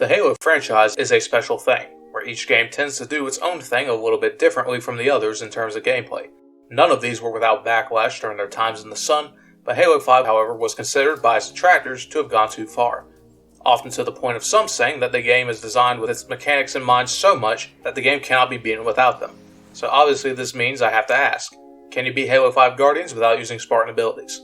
The Halo franchise is a special thing, where each game tends to do its own thing a little bit differently from the others in terms of gameplay. None of these were without backlash during their times in the sun, but Halo 5, however, was considered by its detractors to have gone too far. Often to the point of some saying that the game is designed with its mechanics in mind so much that the game cannot be beaten without them. So obviously this means I have to ask, can you beat Halo 5 Guardians without using Spartan abilities?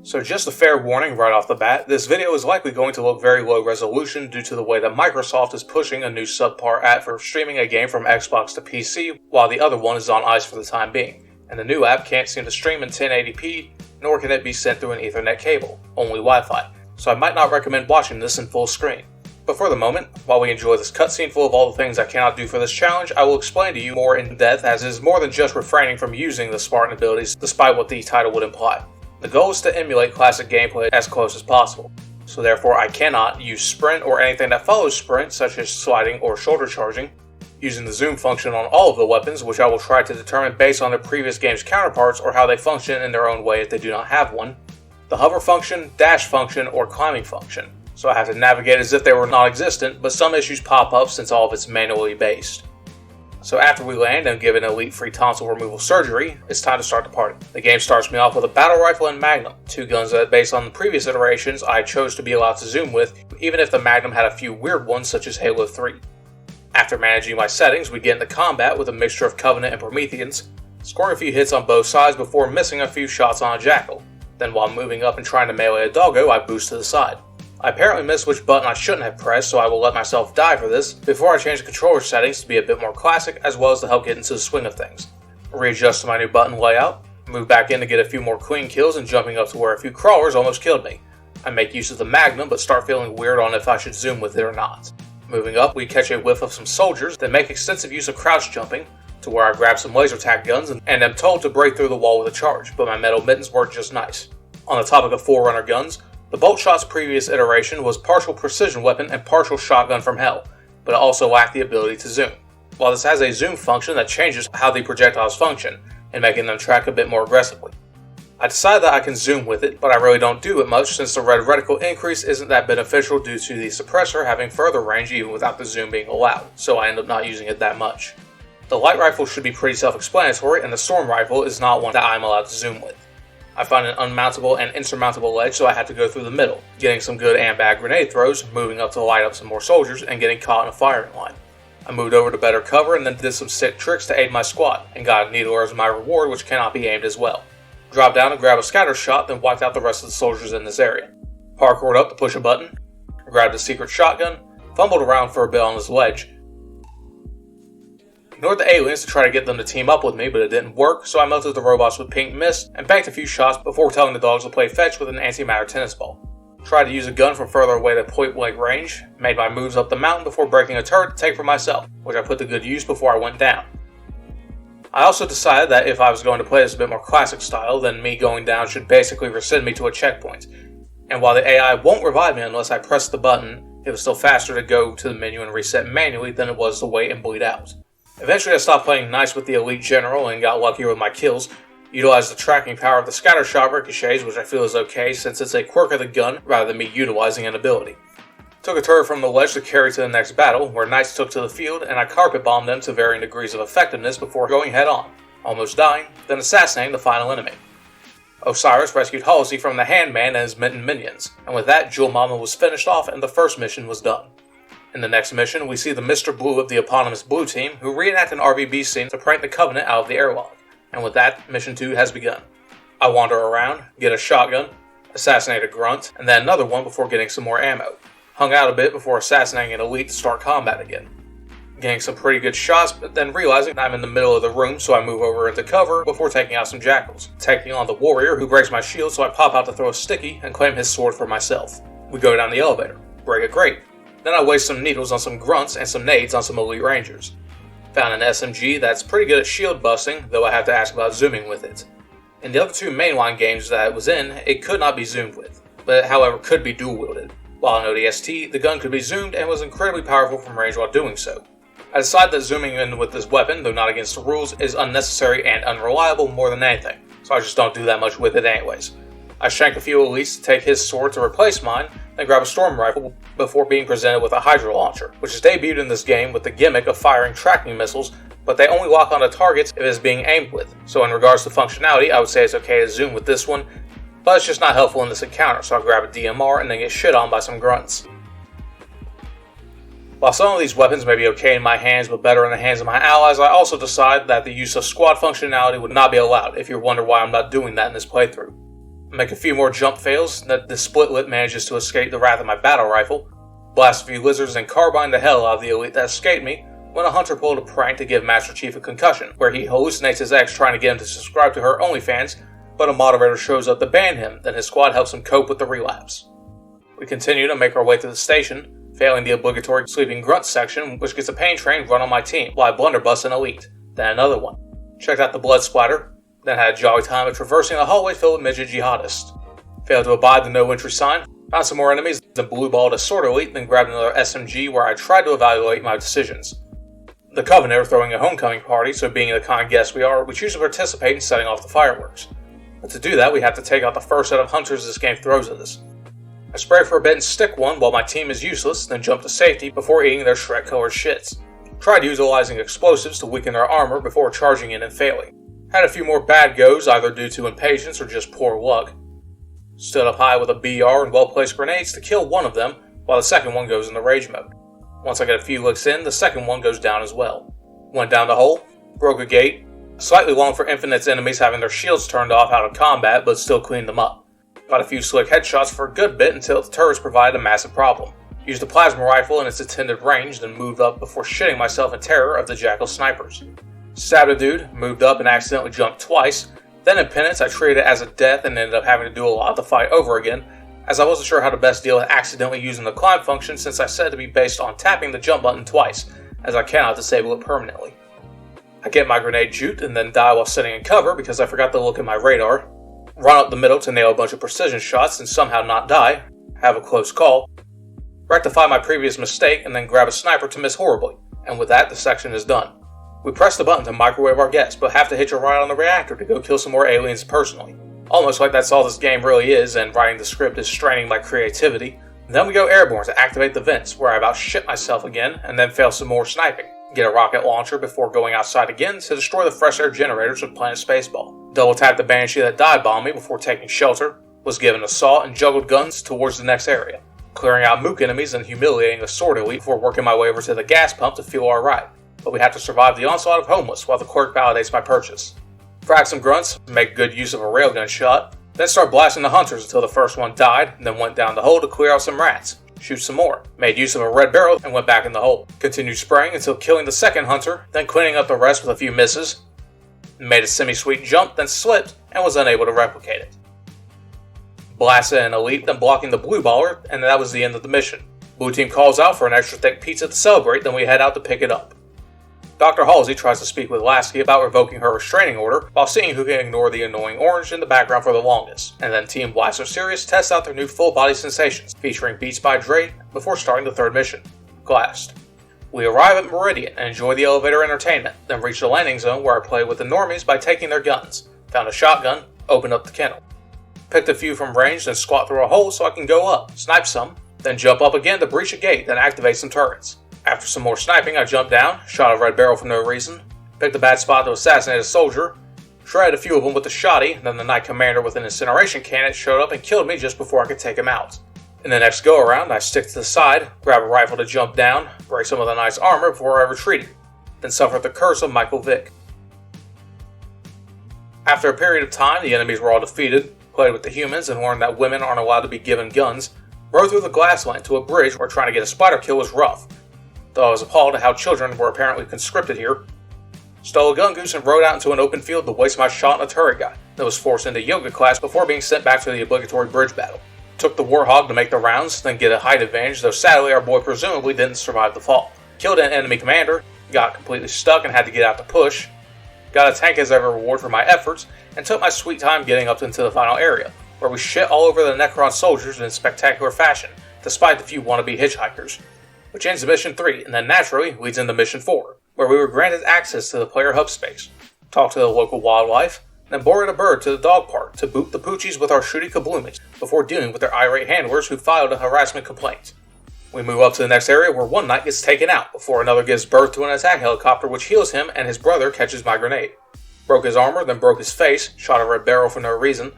So just a fair warning right off the bat, this video is likely going to look very low resolution due to the way that Microsoft is pushing a new subpar app for streaming a game from Xbox to PC, while the other one is on ice for the time being. And the new app can't seem to stream in 1080p, nor can it be sent through an Ethernet cable, only Wi-Fi, so I might not recommend watching this in full screen. But for the moment, while we enjoy this cutscene full of all the things I cannot do for this challenge, I will explain to you more in depth, as it is more than just refraining from using the Spartan abilities despite what the title would imply. The goal is to emulate classic gameplay as close as possible, so therefore I cannot use sprint or anything that follows sprint, such as sliding or shoulder charging, using the zoom function on all of the weapons, which I will try to determine based on their previous game's counterparts or how they function in their own way if they do not have one, the hover function, dash function, or climbing function, so I have to navigate as if they were non-existent, but some issues pop up since all of it's manually based. So after we land and give an elite free tonsil removal surgery, it's time to start the party. The game starts me off with a battle rifle and Magnum, two guns that based on the previous iterations I chose to be allowed to zoom with, even if the Magnum had a few weird ones such as Halo 3. After managing my settings, we get into combat with a mixture of Covenant and Prometheans, scoring a few hits on both sides before missing a few shots on a Jackal. Then while moving up and trying to melee a doggo, I boost to the side. I apparently missed which button I shouldn't have pressed, so I will let myself die for this before I change the controller settings to be a bit more classic, as well as to help get into the swing of things. Readjust to my new button layout, move back in to get a few more clean kills and jumping up to where a few crawlers almost killed me. I make use of the Magnum but start feeling weird on if I should zoom with it or not. Moving up, we catch a whiff of some soldiers, then make extensive use of crouch jumping, to where I grab some laser tag guns and am told to break through the wall with a charge, but my metal mittens work just nice. On the topic of forerunner guns, the Bolt Shot's previous iteration was partial precision weapon and partial shotgun from hell, but it also lacked the ability to zoom. While this has a zoom function that changes how the projectiles function, and making them track a bit more aggressively. I decided that I can zoom with it, but I really don't do it much since the red reticle increase isn't that beneficial due to the suppressor having further range even without the zoom being allowed, so I end up not using it that much. The light rifle should be pretty self-explanatory, and the storm rifle is not one that I'm allowed to zoom with. I found an unmountable and insurmountable ledge, so I had to go through the middle, getting some good and bad grenade throws, moving up to light up some more soldiers, and getting caught in a firing line. I moved over to better cover and then did some sick tricks to aid my squad, and got a needler as my reward, which cannot be aimed as well. Dropped down and grabbed a scatter shot, then wiped out the rest of the soldiers in this area. Parkoured up to push a button, grabbed a secret shotgun, fumbled around for a bit on this ledge. Ignored the aliens to try to get them to team up with me, but it didn't work, so I melted the robots with pink mist and banked a few shots before telling the dogs to play fetch with an antimatter tennis ball. Tried to use a gun from further away to point-blank range, made my moves up the mountain before breaking a turret to take for myself, which I put to good use before I went down. I also decided that if I was going to play this a bit more classic style, then me going down should basically rescind me to a checkpoint. And while the AI won't revive me unless I press the button, it was still faster to go to the menu and reset manually than it was to wait and bleed out. Eventually I stopped playing nice with the elite general and got luckier with my kills, utilized the tracking power of the scatter shot ricochets, which I feel is okay since it's a quirk of the gun rather than me utilizing an ability. Took a turret from the ledge to carry to the next battle, where knights took to the field and I carpet bombed them to varying degrees of effectiveness before going head on, almost dying, then assassinating the final enemy. Osiris rescued Halsey from the Handman and his mitten minions, and with that Jewel Mama was finished off and the first mission was done. In the next mission, we see the Mr. Blue of the eponymous Blue Team, who reenact an RBB scene to prank the Covenant out of the airlock, and with that, Mission 2 has begun. I wander around, get a shotgun, assassinate a grunt, and then another one before getting some more ammo. Hung out a bit before assassinating an elite to start combat again. Getting some pretty good shots, but then realizing I'm in the middle of the room, so I move over into cover before taking out some jackals. Taking on the warrior, who breaks my shield, so I pop out to throw a sticky and claim his sword for myself. We go down the elevator, break a grate. Then I waste some needles on some grunts and some nades on some elite rangers. Found an SMG that's pretty good at shield busting, though I have to ask about zooming with it. In the other two mainline games that it was in, it could not be zoomed with, but it however could be dual wielded. While in ODST, the gun could be zoomed and was incredibly powerful from range while doing so. I decided that zooming in with this weapon, though not against the rules, is unnecessary and unreliable more than anything, so I just don't do that much with it anyways. I shank a few elites to take his sword to replace mine, then grab a storm rifle before being presented with a hydra launcher, which is debuted in this game with the gimmick of firing tracking missiles, but they only lock onto targets if it is being aimed with. So in regards to functionality, I would say it's okay to zoom with this one, but it's just not helpful in this encounter, so I'll grab a DMR and then get shit on by some grunts. While some of these weapons may be okay in my hands but better in the hands of my allies, I also decide that the use of squad functionality would not be allowed, if you wonder why I'm not doing that in this playthrough. I make a few more jump fails, that the split lip manages to escape the wrath of my battle rifle, blast a few lizards and carbine the hell out of the elite that escaped me, when a hunter pulled a prank to give Master Chief a concussion, where he hallucinates his ex trying to get him to subscribe to her OnlyFans, but a moderator shows up to ban him, then his squad helps him cope with the relapse. We continue to make our way to the station, failing the obligatory sleeping grunt section, which gets a pain train run on my team, while I blunderbuss an elite, then another one. Checked out the blood splatter, then had a jolly time of traversing a hallway filled with midget jihadists. Failed to abide the no entry sign, found some more enemies, then blue-balled a sword elite, then grabbed another SMG where I tried to evaluate my decisions. The Covenant are throwing a homecoming party, so being the kind guests we are, we choose to participate in setting off the fireworks. But to do that, we have to take out the first set of hunters this game throws at us. I spray for a bit and stick one while my team is useless, then jump to safety before eating their Shrek-colored shits. Tried utilizing explosives to weaken their armor before charging in and failing. Had a few more bad goes, either due to impatience or just poor luck. Stood up high with a BR and well-placed grenades to kill one of them, while the second one goes into rage mode. Once I get a few licks in, the second one goes down as well. Went down the hole, broke a gate, slightly long for Infinite's enemies having their shields turned off out of combat, but still cleaned them up. Got a few slick headshots for a good bit until the turrets provided a massive problem. Used a plasma rifle in its intended range, then moved up before shitting myself in terror of the Jackal snipers. Stabbed a dude, moved up and accidentally jumped twice, then in penance I treated it as a death and ended up having to do a lot of the fight over again, as I wasn't sure how to best deal with accidentally using the climb function since I said it to be based on tapping the jump button twice, as I cannot disable it permanently. I get my grenade juked and then die while sitting in cover because I forgot to look at my radar, run up the middle to nail a bunch of precision shots and somehow not die, have a close call, rectify my previous mistake and then grab a sniper to miss horribly, and with that the section is done. We press the button to microwave our guests, but have to hitch a ride on the reactor to go kill some more aliens personally. Almost like that's all this game really is, and writing the script is straining my creativity. Then we go airborne to activate the vents, where I about shit myself again, and then fail some more sniping. Get a rocket launcher before going outside again to destroy the fresh air generators with Planet Spaceball. Double tap the Banshee that dive bombed me before taking shelter, was given assault and juggled guns towards the next area. Clearing out mook enemies and humiliating the sword elite before working my way over to the gas pump to feel alright. But we have to survive the onslaught of homeless while the clerk validates my purchase. Frag some grunts, make good use of a railgun shot, then start blasting the hunters until the first one died, then went down the hole to clear out some rats. Shoot some more, made use of a red barrel and went back in the hole. Continued spraying until killing the second hunter, then cleaning up the rest with a few misses. Made a semi-sweet jump, then slipped, and was unable to replicate it. Blasted an elite, then blocking the blue baller, and that was the end of the mission. Blue team calls out for an extra thick pizza to celebrate, then we head out to pick it up. Dr. Halsey tries to speak with Lasky about revoking her restraining order while seeing who can ignore the annoying orange in the background for the longest, and then Team Blaster Sirius tests out their new full-body sensations, featuring Beats by Dre, before starting the third mission, Glassed. We arrive at Meridian and enjoy the elevator entertainment, then reach the landing zone where I play with the normies by taking their guns, found a shotgun, opened up the kennel. Picked a few from range, then squat through a hole so I can go up, snipe some, then jump up again to breach a gate, then activate some turrets. After some more sniping, I jumped down, shot a red barrel for no reason, picked a bad spot to assassinate a soldier, shredded a few of them with a shotty, then the Knight Commander with an incineration cannon showed up and killed me just before I could take him out. In the next go-around, I stick to the side, grab a rifle to jump down, break some of the Knight's armor before I retreated, then suffered the curse of Michael Vick. After a period of time, the enemies were all defeated, played with the humans and learned that women aren't allowed to be given guns, rode through the glass line to a bridge where trying to get a spider kill was rough, though I was appalled at how children were apparently conscripted here. Stole a gun goose and rode out into an open field to waste my shot on a turret guy that was forced into yoga class before being sent back to the obligatory bridge battle. Took the Warhog to make the rounds, then get a height advantage, though sadly our boy presumably didn't survive the fall. Killed an enemy commander, got completely stuck and had to get out to push, got a tank as a reward for my efforts, and took my sweet time getting up into the final area, where we shit all over the Necron soldiers in spectacular fashion, despite the few wannabe hitchhikers. Which ends Mission 3, and then naturally leads into Mission 4, where we were granted access to the player hub space, talk to the local wildlife, then boarded a bird to the dog park to boot the poochies with our shooty kabloomies before dealing with their irate handlers who filed a harassment complaint. We move up to the next area where one knight gets taken out before another gives birth to an attack helicopter which heals him and his brother catches my grenade. Broke his armor, then broke his face, shot a red barrel for no reason,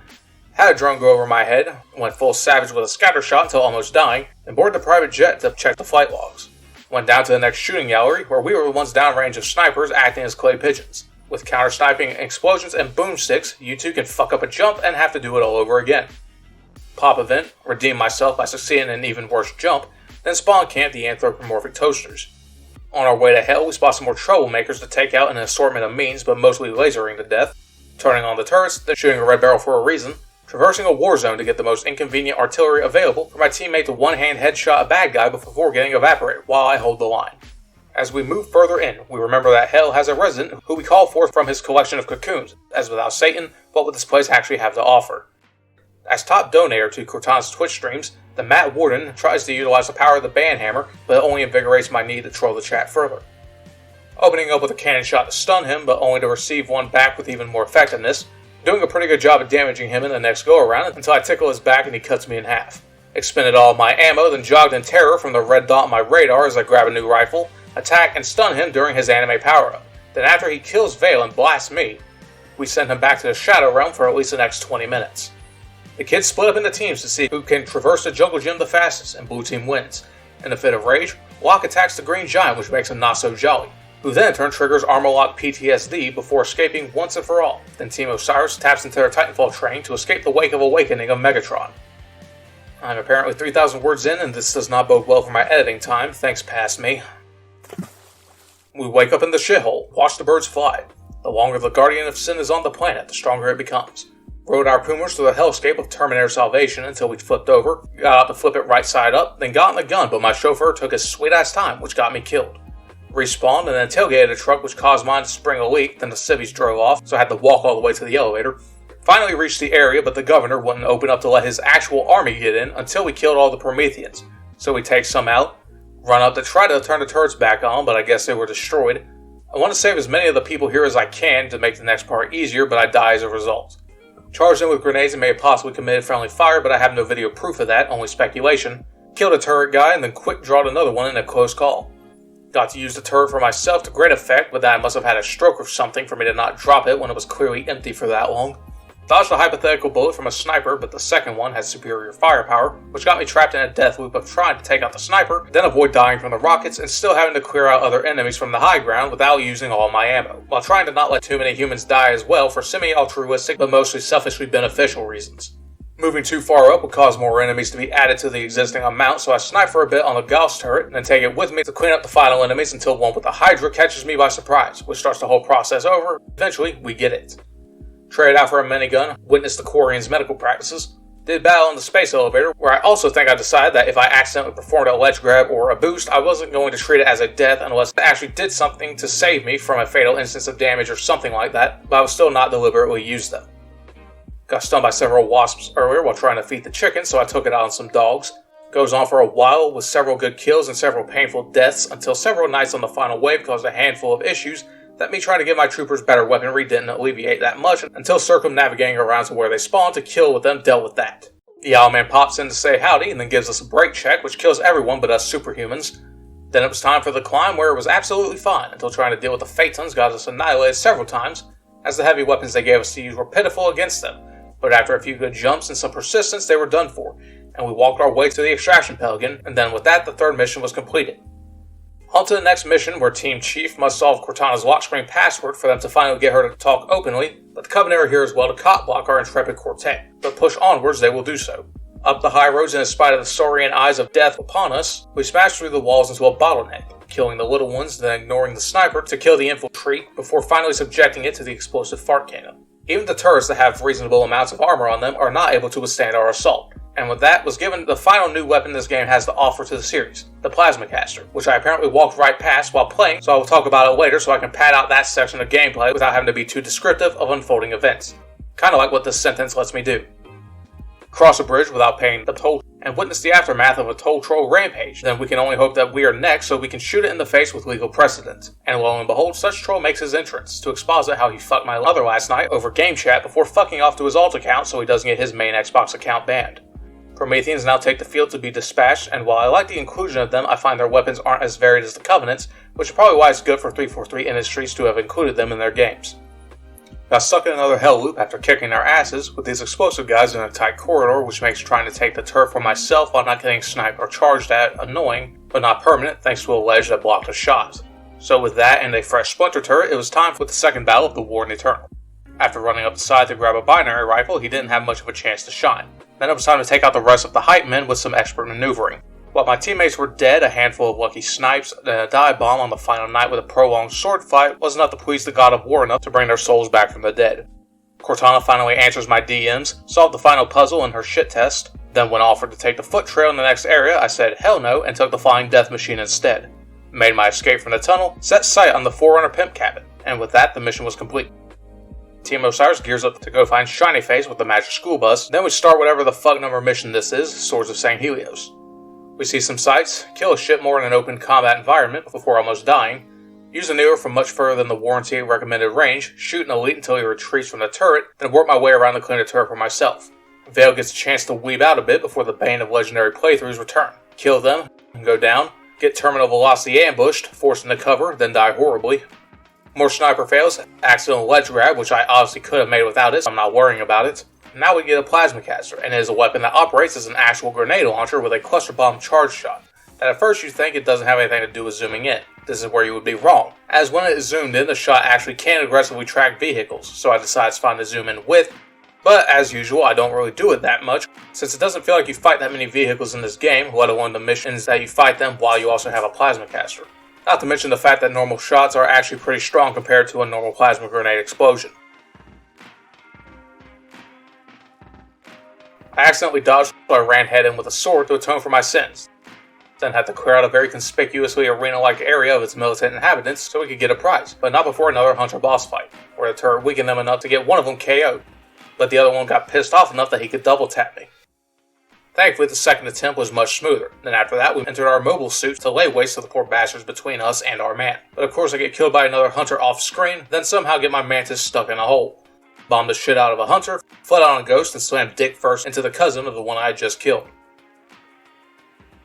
had a drone go over my head, went full savage with a scatter shot until almost dying, and boarded the private jet to check the flight logs. Went down to the next shooting gallery where we were the ones downrange of snipers acting as clay pigeons. With counter-sniping, explosions, and boomsticks, you two can fuck up a jump and have to do it all over again. Pop event, redeem myself by succeeding in an even worse jump, then spawn camp the anthropomorphic toasters. On our way to hell, we spot some more troublemakers to take out in an assortment of means, but mostly lasering to death, turning on the turrets, then shooting a red barrel for a reason, traversing a war zone to get the most inconvenient artillery available for my teammate to one-hand headshot a bad guy before getting evaporated while I hold the line. As we move further in, we remember that hell has a resident who we call forth from his collection of cocoons, as without Satan, what would this place actually have to offer? As top donator to Cortana's Twitch streams, the Matt Warden tries to utilize the power of the Banhammer, but it only invigorates my need to troll the chat further. Opening up with a cannon shot to stun him, but only to receive one back with even more effectiveness, doing a pretty good job of damaging him in the next go-around until I tickle his back and he cuts me in half. Expended all of my ammo, then jogged in terror from the red dot on my radar as I grab a new rifle, attack and stun him during his anime power-up. Then after he kills Vale and blasts me, we send him back to the Shadow Realm for at least the next 20 minutes. The kids split up into teams to see who can traverse the jungle gym the fastest, and blue team wins. In a fit of rage, Locke attacks the green giant, which makes him not so jolly, who then in turn triggers Armor Lock PTSD before escaping once and for all. Then Team Osiris taps into their Titanfall train to escape the wake of awakening of Megatron. I'm apparently 3,000 words in, and this does not bode well for my editing time, thanks past me. We wake up in the shithole, watch the birds fly. The longer the Guardian of Sin is on the planet, the stronger it becomes. Rode our Pumas through the hellscape of Terminator Salvation until we flipped over, got out to flip it right side up, then got in the gun, but my chauffeur took his sweet ass time, which got me killed. Respawned and then tailgated a truck which caused mine to spring a leak, then the civvies drove off, so I had to walk all the way to the elevator. Finally reached the area, but the governor wouldn't open up to let his actual army get in until we killed all the Prometheans. So we take some out, run up to try to turn the turrets back on, but I guess they were destroyed. I want to save as many of the people here as I can to make the next part easier, but I die as a result. Charged in with grenades and may have possibly committed friendly fire, but I have no video proof of that, only speculation. Killed a turret guy and then quick drawed another one in a close call. Got to use the turret for myself to great effect, but then I must have had a stroke or something for me to not drop it when it was clearly empty for that long. Dodged a hypothetical bullet from a sniper, but the second one had superior firepower, which got me trapped in a death loop of trying to take out the sniper, then avoid dying from the rockets, and still having to clear out other enemies from the high ground without using all my ammo, while trying to not let too many humans die as well for semi-altruistic but mostly selfishly beneficial reasons. Moving too far up would cause more enemies to be added to the existing amount, so I snipe for a bit on the Gauss turret, and then take it with me to clean up the final enemies until one with the Hydra catches me by surprise, which starts the whole process over. Eventually, we get it. Traded out for a minigun, witnessed the Quarian's medical practices, did battle in the space elevator, where I also think I decided that if I accidentally performed a ledge grab or a boost, I wasn't going to treat it as a death unless it actually did something to save me from a fatal instance of damage or something like that, but I would still not deliberately use them. Got stunned by several wasps earlier while trying to feed the chicken, so I took it out on some dogs. Goes on for a while with several good kills and several painful deaths until several nights on the final wave caused a handful of issues that me trying to give my troopers better weaponry didn't alleviate that much until circumnavigating around to where they spawned to kill with them dealt with that. The Owlman pops in to say howdy and then gives us a break check which kills everyone but us superhumans. Then it was time for the climb where it was absolutely fine until trying to deal with the Phaetons got us annihilated several times as the heavy weapons they gave us to use were pitiful against them, but after a few good jumps and some persistence they were done for, and we walked our way to the extraction pelican, and then with that the third mission was completed. On to the next mission, where Team Chief must solve Cortana's lock screen password for them to finally get her to talk openly, but the Covenant are here as well to cop-block our intrepid quartet, but push onwards they will do so. Up the high roads and in spite of the saurian eyes of death upon us, we smash through the walls into a bottleneck, killing the little ones, then ignoring the sniper to kill the infiltrate before finally subjecting it to the explosive fart cannon. Even the turrets that have reasonable amounts of armor on them are not able to withstand our assault. And with that was given the final new weapon this game has to offer to the series, the Plasma Caster, which I apparently walked right past while playing, so I will talk about it later so I can pad out that section of gameplay without having to be too descriptive of unfolding events. Kinda like what this sentence lets me do. Cross a bridge without paying the toll. and witness the aftermath of a toll troll rampage. Then we can only hope that we are next so we can shoot it in the face with legal precedent. And lo and behold, such troll makes his entrance to exposit how he fucked my mother last night over game chat before fucking off to his alt account so he doesn't get his main Xbox account banned. Prometheans now take the field to be dispatched, and while I like the inclusion of them, I find their weapons aren't as varied as the Covenant's, which is probably why it's good for 343 Industries to have included them in their games. Got stuck in another hell loop after kicking their asses with these explosive guys in a tight corridor, which makes trying to take the turret for myself while not getting sniped or charged at annoying, but not permanent thanks to a ledge that blocked a shot. So with that and a fresh splinter turret, it was time for the second battle of the War in Eternal. After running up the side to grab a binary rifle, he didn't have much of a chance to shine. Then it was time to take out the rest of the hype men with some expert maneuvering. While my teammates were dead, a handful of lucky snipes and a dive bomb on the final night with a prolonged sword fight was enough to please the god of war enough to bring their souls back from the dead. Cortana finally answers my DMs, solved the final puzzle in her shit test, then when offered to take the foot trail in the next area, I said hell no and took the flying death machine instead. Made my escape from the tunnel, set sight on the Forerunner pimp cabin, and with that the mission was complete. Team Osiris gears up to go find Shiny Face with the magic school bus, then we start whatever the fuck number mission this is, Swords of St. Helios. We see some sights, kill a shit more in an open combat environment before almost dying, use Inure from much further than the warranty recommended range, shoot an elite until he retreats from the turret, then work my way around to clean the turret for myself. Vale gets a chance to weeb out a bit before the bane of legendary playthroughs return. Kill them, go down, get terminal velocity ambushed, forced into cover, then die horribly. More sniper fails, accidental ledge grab, which I obviously could have made without it, so I'm not worrying about it. Now we get a plasma caster, and it is a weapon that operates as an actual grenade launcher with a cluster bomb charge shot. And at first you think it doesn't have anything to do with zooming in. This is where you would be wrong, as when it is zoomed in, the shot actually can aggressively track vehicles, so I decided to find the zoom in with. But as usual, I don't really do it that much, since it doesn't feel like you fight that many vehicles in this game, let alone the missions that you fight them while you also have a plasma caster. Not to mention the fact that normal shots are actually pretty strong compared to a normal plasma grenade explosion. I accidentally dodged, so I ran head in with a sword to atone for my sins. Then had to clear out a very conspicuously arena-like area of its militant inhabitants so we could get a prize, but not before another hunter boss fight, where the turret weakened them enough to get one of them KO'd, but the other one got pissed off enough that he could double tap me. Thankfully, the second attempt was much smoother. Then after that, we entered our mobile suits to lay waste to the poor bastards between us and our man. But of course I get killed by another hunter off screen, then somehow get my mantis stuck in a hole. Bombed the shit out of a hunter, fled on a ghost, and slammed dick first into the cousin of the one I had just killed.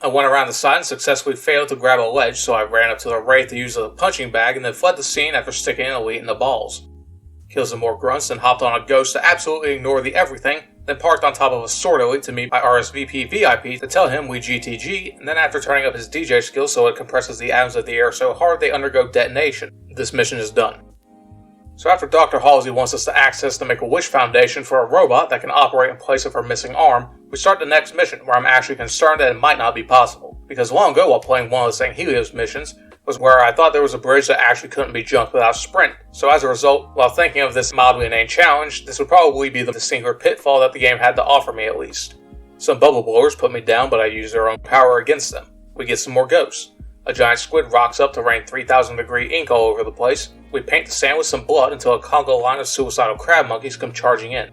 I went around the side and successfully failed to grab a ledge, so I ran up to the wraith to use a punching bag and then fled the scene after sticking an elite in the balls. Killed some more grunts, then hopped on a ghost to absolutely ignore the everything, then parked on top of a sword elite to meet my RSVP VIP to tell him we GTG, and then after turning up his DJ skills so it compresses the atoms of the air so hard they undergo detonation. This mission is done. So after Dr. Halsey wants us to access the Make-A-Wish Foundation for a robot that can operate in place of her missing arm, we start the next mission where I'm actually concerned that it might not be possible, because long ago while playing one of the St. Helios missions, was where I thought there was a bridge that actually couldn't be jumped without sprint. So as a result, while thinking of this mildly inane challenge, this would probably be the singular pitfall that the game had to offer me at least. Some bubble blowers put me down, but I used their own power against them. We get some more ghosts. A giant squid rocks up to rain 3,000 degree ink all over the place. We paint the sand with some blood until a Congo line of suicidal crab monkeys come charging in.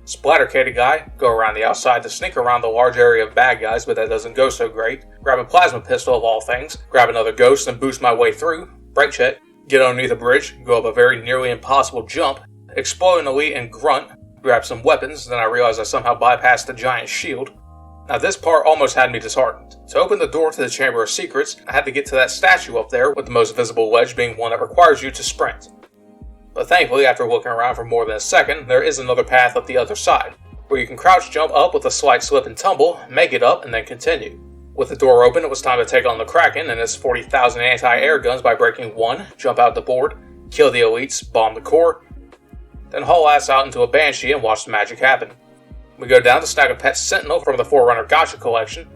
Splattercated guy, go around the outside to sneak around the large area of bad guys, but that doesn't go so great. Grab a plasma pistol of all things, grab another ghost and boost my way through. Break check, get underneath a bridge, go up a very nearly impossible jump, explode an elite and grunt, grab some weapons, then I realize I somehow bypassed the giant shield. Now this part almost had me disheartened. To open the door to the Chamber of Secrets, I had to get to that statue up there, with the most visible ledge being one that requires you to sprint. But thankfully, after looking around for more than a second, there is another path up the other side, where you can crouch jump up with a slight slip and tumble, make it up, and then continue. With the door open, it was time to take on the Kraken and his 40,000 anti-air guns by breaking one, jump out the board, kill the elites, bomb the core, then haul ass out into a Banshee and watch the magic happen. We go down to snag a pet Sentinel from the Forerunner Gotcha collection,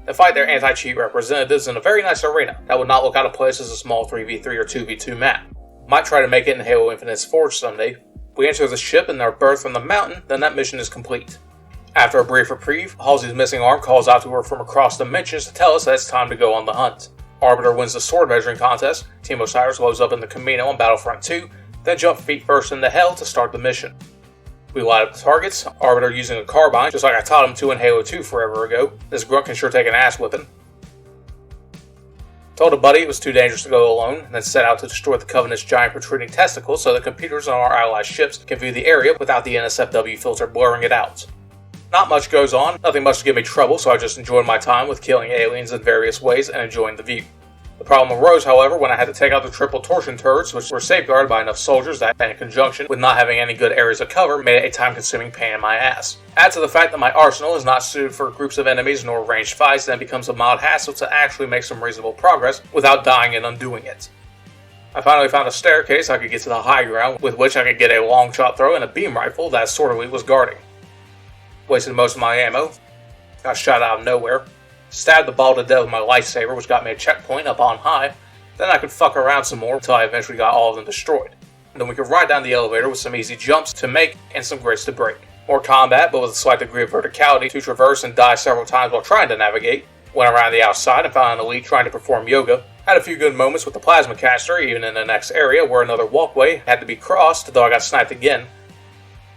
and fight their anti-cheat representatives in a very nice arena that would not look out of place as a small 3v3 or 2v2 map. Might try to make it in Halo Infinite's Forge someday. We enter the ship and are birthed from the mountain, then that mission is complete. After a brief reprieve, Halsey's missing arm calls out to her from across dimensions to tell us that it's time to go on the hunt. Arbiter wins the sword measuring contest, Team Osiris loads up in the Camino on Battlefront 2, then jump feet first into hell to start the mission. We light up the targets, Arbiter using a carbine, just like I taught him to in Halo 2 forever ago. This grunt can sure take an ass whipping. Told a buddy it was too dangerous to go alone, and then set out to destroy the Covenant's giant protruding testicles so that computers on our allied ships can view the area without the NSFW filter blurring it out. Not much goes on, nothing much to give me trouble, so I just enjoyed my time with killing aliens in various ways and enjoying the view. The problem arose, however, when I had to take out the triple torsion turrets, which were safeguarded by enough soldiers that, in conjunction with not having any good areas of cover, made it a time-consuming pain in my ass. Add to the fact that my arsenal is not suited for groups of enemies nor ranged fights, then it becomes a mild hassle to actually make some reasonable progress without dying and undoing it. I finally found a staircase I could get to the high ground, with which I could get a long shot throw and a beam rifle that Sorterly was guarding. Wasted most of my ammo, got shot out of nowhere, stabbed the ball to death with my lightsaber, which got me a checkpoint up on high. Then I could fuck around some more until I eventually got all of them destroyed. And then we could ride down the elevator with some easy jumps to make and some grace to break. More combat, but with a slight degree of verticality to traverse and die several times while trying to navigate. Went around the outside and found an elite trying to perform yoga. Had a few good moments with the plasma caster, even in the next area where another walkway had to be crossed, though I got sniped again.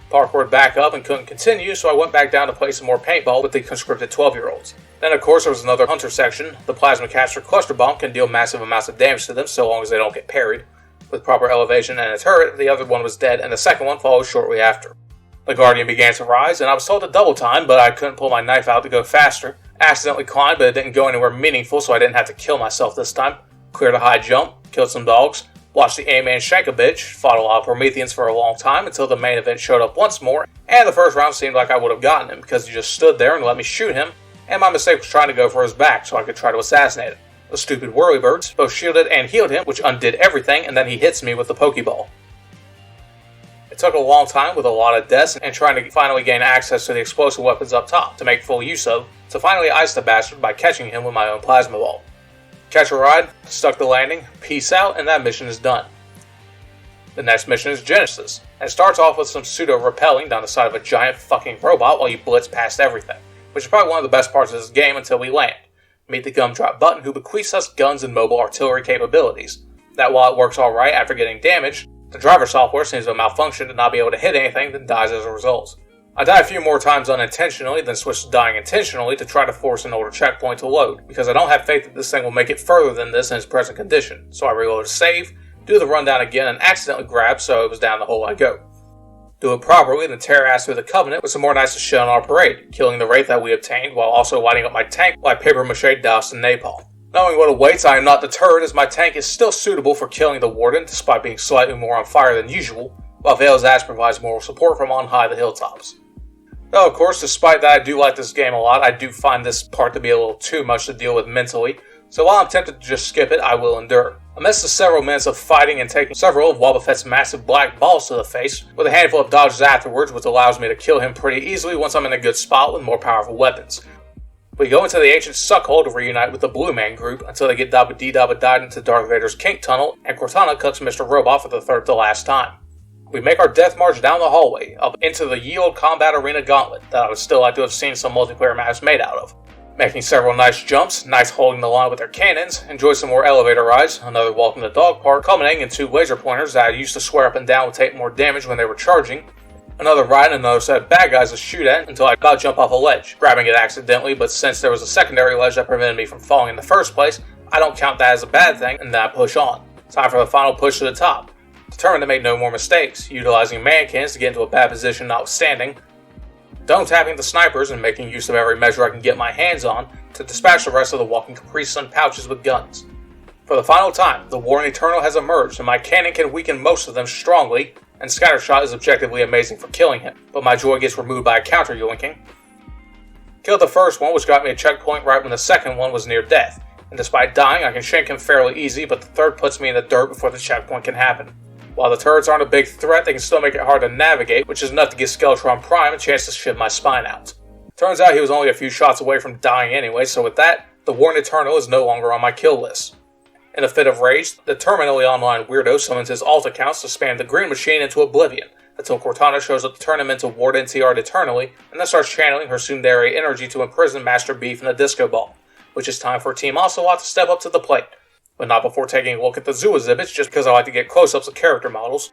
Parkoured back up and couldn't continue, so I went back down to play some more paintball with the conscripted 12-year-olds. Then of course there was another hunter section. The plasma caster cluster bomb can deal massive amounts of damage to them so long as they don't get parried. With proper elevation and a turret, the other one was dead and the second one followed shortly after. The Guardian began to rise and I was told to double time, but I couldn't pull my knife out to go faster. Accidentally climbed, but it didn't go anywhere meaningful, so I didn't have to kill myself this time. Cleared a high jump, killed some dogs, watched the A-Man shank a bitch, fought a lot of Prometheans for a long time until the main event showed up once more, and the first round seemed like I would have gotten him because he just stood there and let me shoot him, and my mistake was trying to go for his back so I could try to assassinate him. The stupid whirlybirds both shielded and healed him, which undid everything, and then he hits me with the Pokeball. It took a long time with a lot of deaths and trying to finally gain access to the explosive weapons up top to make full use of, to finally ice the bastard by catching him with my own plasma ball. Catch a ride, stuck the landing, peace out, and that mission is done. The next mission is Genesis, and it starts off with some pseudo-rappelling down the side of a giant fucking robot while you blitz past everything, which is probably one of the best parts of this game until we land. Meet the Gumdrop Button, who bequeaths us guns and mobile artillery capabilities. That while it works alright after getting damaged, the driver software seems to malfunction to not be able to hit anything, then dies as a result. I died a few more times unintentionally, then switched to dying intentionally to try to force an older checkpoint to load, because I don't have faith that this thing will make it further than this in its present condition, so I reload a save, do the rundown again, and accidentally grab, so it was down the hole I go. Do it properly, then tear ass through the Covenant with some more nice shit on our parade, killing the Wraith that we obtained, while also lighting up my tank like papier-mâché doused in napalm. Knowing what awaits, I am not deterred, as my tank is still suitable for killing the Warden, despite being slightly more on fire than usual, while Vale's ass provides moral support from on high the hilltops. Though, of course, despite that I do like this game a lot, I do find this part to be a little too much to deal with mentally, so while I'm tempted to just skip it, I will endure. Amidst the several minutes of fighting and taking several of Boba Fett's massive black balls to the face, with a handful of dodges afterwards, which allows me to kill him pretty easily once I'm in a good spot with more powerful weapons. We go into the ancient suckhole to reunite with the Blue Man group until they get Dabba Dee Dabba died into Darth Vader's kink tunnel, and Cortana cooks Mr. Robot for the third to last time. We make our death march down the hallway, up into the ye olde combat arena gauntlet that I would still like to have seen some multiplayer maps made out of. Making several nice jumps, nice holding the line with their cannons, enjoy some more elevator rides, another walk in the dog park, culminating in 2 laser pointers that I used to swear up and down would take more damage when they were charging, another ride and another set of bad guys to shoot at until I about jump off a ledge, grabbing it accidentally, but since there was a secondary ledge that prevented me from falling in the first place, I don't count that as a bad thing, and then I push on. Time for the final push to the top. Determined to make no more mistakes, utilizing mannequins to get into a bad position notwithstanding, dome tapping the snipers and making use of every measure I can get my hands on to dispatch the rest of the walking Capri Sun pouches with guns. For the final time, the Warren Eternal has emerged and my cannon can weaken most of them strongly, and Scattershot is objectively amazing for killing him, but my joy gets removed by a counter yoinking. Killed the first one, which got me a checkpoint right when the second one was near death, and despite dying I can shank him fairly easy, but the third puts me in the dirt before the checkpoint can happen. While the turrets aren't a big threat, they can still make it hard to navigate, which is enough to give Skeletron Prime a chance to shiv my spine out. Turns out he was only a few shots away from dying anyway, so with that, the Warren Eternal is no longer on my kill list. In a fit of rage, the terminally online weirdo summons his alt accounts to spam the green machine into oblivion, until Cortana shows up to turn him into Warden TR'd eternally, and then starts channeling her tsundere energy to imprison Master Beef in the disco ball, which is time for Team Ocelot to step up to the plate. But not before taking a look at the zoo exhibits, just because I like to get close-ups of character models.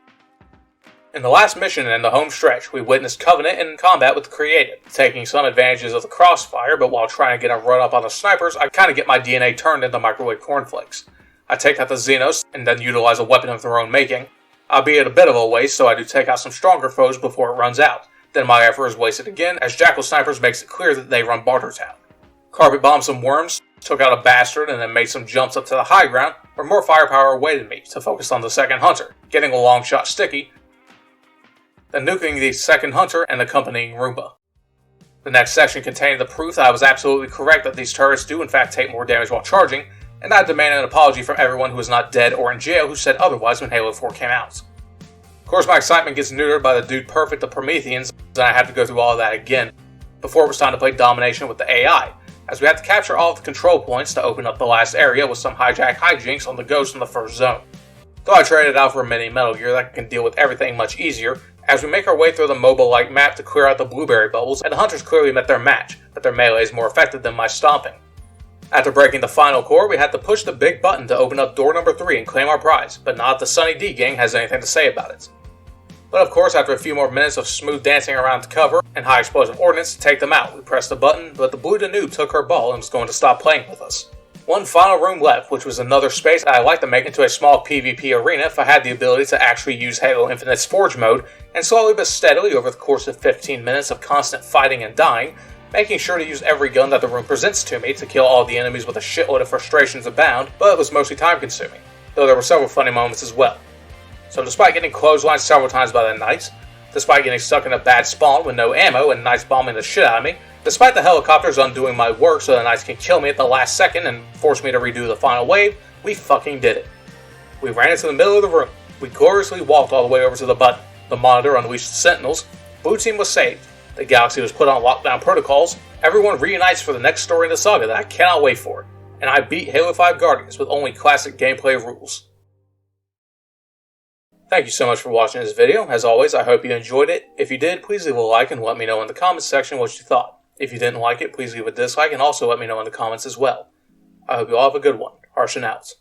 In the last mission in the home stretch, we witnessed Covenant in combat with the Created, taking some advantages of the crossfire, but while trying to get a run up on the snipers, I kinda get my DNA turned into microwave cornflakes. I take out the Xenos, and then utilize a weapon of their own making, albeit a bit of a waste, so I do take out some stronger foes before it runs out. Then my effort is wasted again, as Jackal Snipers makes it clear that they run Bartertown. Carpet bombed some worms, took out a bastard, and then made some jumps up to the high ground, where more firepower awaited me to focus on the second hunter, getting a long shot sticky, then nuking the second hunter and accompanying Roomba. The next section contained the proof that I was absolutely correct that these turrets do in fact take more damage while charging, and I demand an apology from everyone who is not dead or in jail who said otherwise when Halo 4 came out. Of course, my excitement gets neutered by the dude perfect of Prometheans, and I have to go through all of that again, before it was time to play Domination with the AI, as we had to capture all of the control points to open up the last area with some hijack hijinks on the Ghost in the first zone. Though I traded out for a mini Metal Gear that can deal with everything much easier, as we make our way through the mobile-like map to clear out the blueberry bubbles, and the hunters clearly met their match, but their melee is more effective than my stomping. After breaking the final core, we had to push the big button to open up door number 3 and claim our prize, but not if the Sunny D gang has anything to say about it. But of course, after a few more minutes of smooth dancing around the cover and high explosive ordnance to take them out, we pressed the button, but the blue Danube took her ball and was going to stop playing with us. One final room left, which was another space that I'd like to make into a small PvP arena if I had the ability to actually use Halo Infinite's Forge mode, and slowly but steadily over the course of 15 minutes of constant fighting and dying, making sure to use every gun that the room presents to me to kill all the enemies with a shitload of frustrations abound, but it was mostly time consuming, though there were several funny moments as well. So despite getting clotheslined several times by the Knights, despite getting stuck in a bad spawn with no ammo and Knights bombing the shit out of me, despite the helicopters undoing my work so the Knights can kill me at the last second and force me to redo the final wave, we fucking did it. We ran into the middle of the room, we gloriously walked all the way over to the button, the monitor unleashed the sentinels, Blue Team was saved, the galaxy was put on lockdown protocols, everyone reunites for the next story in the saga that I cannot wait for, and I beat Halo 5 Guardians with only classic gameplay rules. Thank you so much for watching this video. As always, I hope you enjoyed it. If you did, please leave a like and let me know in the comments section what you thought. If you didn't like it, please leave a dislike and also let me know in the comments as well. I hope you all have a good one. Harshin out.